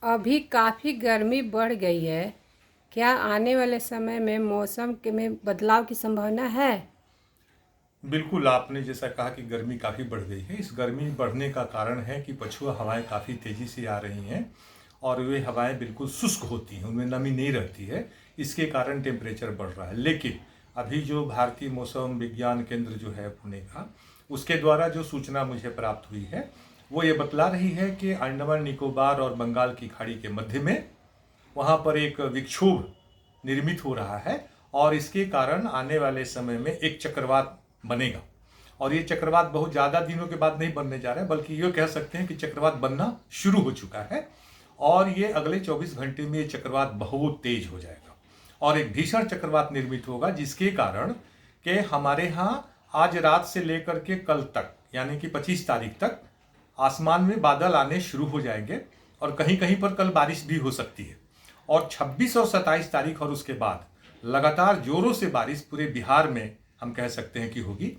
अभी काफ़ी गर्मी बढ़ गई है। क्या आने वाले समय में मौसम के में बदलाव की संभावना है? बिल्कुल, आपने जैसा कहा कि गर्मी काफ़ी बढ़ गई है। इस गर्मी बढ़ने का कारण है कि पछुआ हवाएं काफ़ी तेज़ी से आ रही हैं और वे हवाएं बिल्कुल शुष्क होती हैं, उनमें नमी नहीं रहती है। इसके कारण टेम्परेचर बढ़ रहा है। लेकिन अभी जो भारतीय मौसम विज्ञान केंद्र जो है पुणे का, उसके द्वारा जो सूचना मुझे प्राप्त हुई है, वो ये बतला रही है कि अंडमान निकोबार और बंगाल की खाड़ी के मध्य में वहाँ पर एक विक्षोभ निर्मित हो रहा है और इसके कारण आने वाले समय में एक चक्रवात बनेगा। और ये चक्रवात बहुत ज़्यादा दिनों के बाद नहीं बनने जा रहा है, बल्कि ये कह सकते हैं कि चक्रवात बनना शुरू हो चुका है और ये अगले 24 घंटे में ये चक्रवात बहुत तेज हो जाएगा और एक भीषण चक्रवात निर्मित होगा, जिसके कारण कि हमारे यहाँ आज रात से लेकर के कल तक यानी कि 25 तारीख तक आसमान में बादल आने शुरू हो जाएंगे और कहीं कहीं पर कल बारिश भी हो सकती है। और 26 और 27 तारीख और उसके बाद लगातार जोरों से बारिश पूरे बिहार में हम कह सकते हैं कि होगी।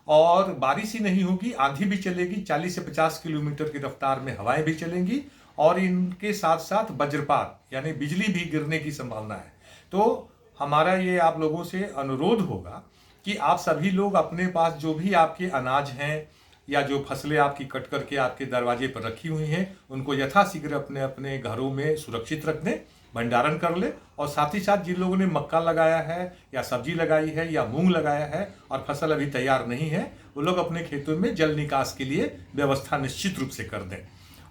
और बारिश ही नहीं होगी, आंधी भी चलेगी, 40 से 50 किलोमीटर की रफ्तार में हवाएं भी चलेंगी और इनके साथ साथ वज्रपात यानी बिजली भी गिरने की संभावना है। तो हमारा ये आप लोगों से अनुरोध होगा कि आप सभी लोग अपने पास जो भी आपके अनाज हैं या जो फसलें आपकी कट करके आपके दरवाजे पर रखी हुई हैं, उनको यथाशीघ्र अपने अपने घरों में सुरक्षित रख दें, भंडारण कर ले। और साथ ही साथ जिन लोगों ने मक्का लगाया है या सब्जी लगाई है या मूंग लगाया है और फसल अभी तैयार नहीं है, वो लोग अपने खेतों में जल निकास के लिए व्यवस्था निश्चित रूप से कर दें।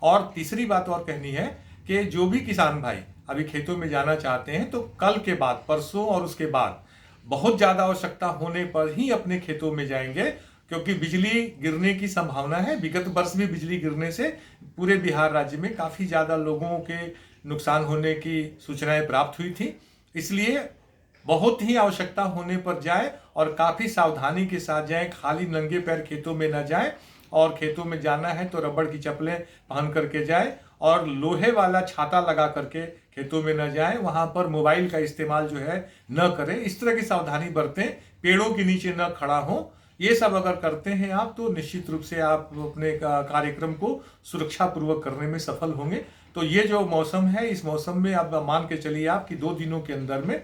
और तीसरी बात और कहनी है कि जो भी किसान भाई अभी खेतों में जाना चाहते हैं, तो कल के बाद, परसों और उसके बाद बहुत ज़्यादा आवश्यकता होने पर ही अपने खेतों में जाएंगे, क्योंकि बिजली गिरने की संभावना है। विगत वर्ष भी बिजली गिरने से पूरे बिहार राज्य में काफ़ी ज़्यादा लोगों के नुकसान होने की सूचनाएं प्राप्त हुई थी। इसलिए बहुत ही आवश्यकता होने पर जाए और काफ़ी सावधानी के साथ जाएं, खाली नंगे पैर खेतों में न जाएं। और खेतों में जाना है तो रबड़ की चप्पलें पहन करके जाए और लोहे वाला छाता लगा करके खेतों में न जाएं। वहां पर मोबाइल का इस्तेमाल जो है न करें। इस तरह की सावधानी बरतें, पेड़ों के नीचे न खड़ा हो। ये सब अगर करते हैं आप, तो निश्चित रूप से आप अपने कार्यक्रम को सुरक्षा पूर्वक करने में सफल होंगे। तो ये जो मौसम है, इस मौसम में आप मान के चलिए आप कि 2 दिनों के अंदर में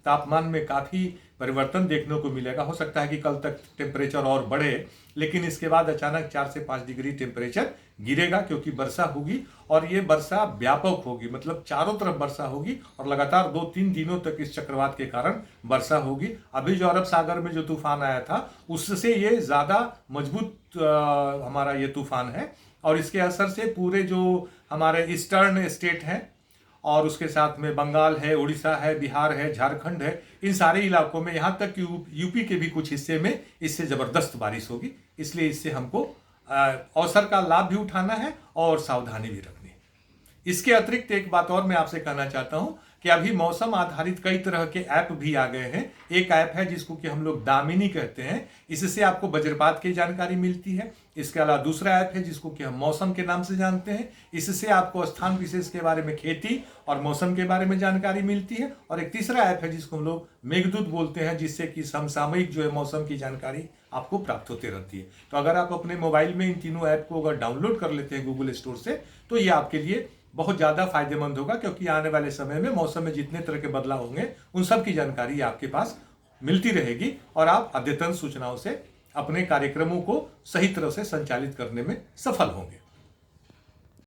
तापमान में काफ़ी परिवर्तन देखने को मिलेगा। हो सकता है कि कल तक टेम्परेचर और बढ़े, लेकिन इसके बाद अचानक 4 से 5 डिग्री टेम्परेचर गिरेगा, क्योंकि वर्षा होगी और ये वर्षा व्यापक होगी, मतलब चारों तरफ वर्षा होगी और लगातार 2-3 दिनों तक इस चक्रवात के कारण वर्षा होगी। अभी जो अरब सागर में जो तूफान आया था, उससे ये ज़्यादा मजबूत हमारा ये तूफान है और इसके असर से पूरे जो हमारे ईस्टर्न स्टेट हैं और उसके साथ में बंगाल है, उड़ीसा है, बिहार है, झारखंड है, इन सारे इलाकों में, यहाँ तक कि यूपी के भी कुछ हिस्से में इससे ज़बरदस्त बारिश होगी। इसलिए इससे हमको अवसर का लाभ भी उठाना है और सावधानी भी रखनी है। इसके अतिरिक्त एक बात और मैं आपसे कहना चाहता हूं कि अभी मौसम आधारित कई तरह के ऐप भी आ गए हैं। एक ऐप है जिसको कि हम लोग दामिनी कहते हैं, इससे आपको वज्रपात की जानकारी मिलती है। इसके अलावा दूसरा ऐप है जिसको कि हम मौसम के नाम से जानते हैं, इससे आपको स्थान विशेष के बारे में, खेती और मौसम के बारे में जानकारी मिलती है। और एक तीसरा ऐप है जिसको हम लोग मेघदूत बोलते हैं, जिससे कि समसामयिक जो है मौसम की जानकारी आपको प्राप्त होती रहती है। तो अगर आप अपने मोबाइल में इन तीनों ऐप को अगर डाउनलोड कर लेते हैं गूगल स्टोर से, तो ये आपके लिए बहुत ज़्यादा फायदेमंद होगा, क्योंकि आने वाले समय में मौसम में जितने तरह के बदलाव होंगे उन सब की जानकारी आपके पास मिलती रहेगी और आप अद्यतन सूचनाओं से अपने कार्यक्रमों को सही तरह से संचालित करने में सफल होंगे।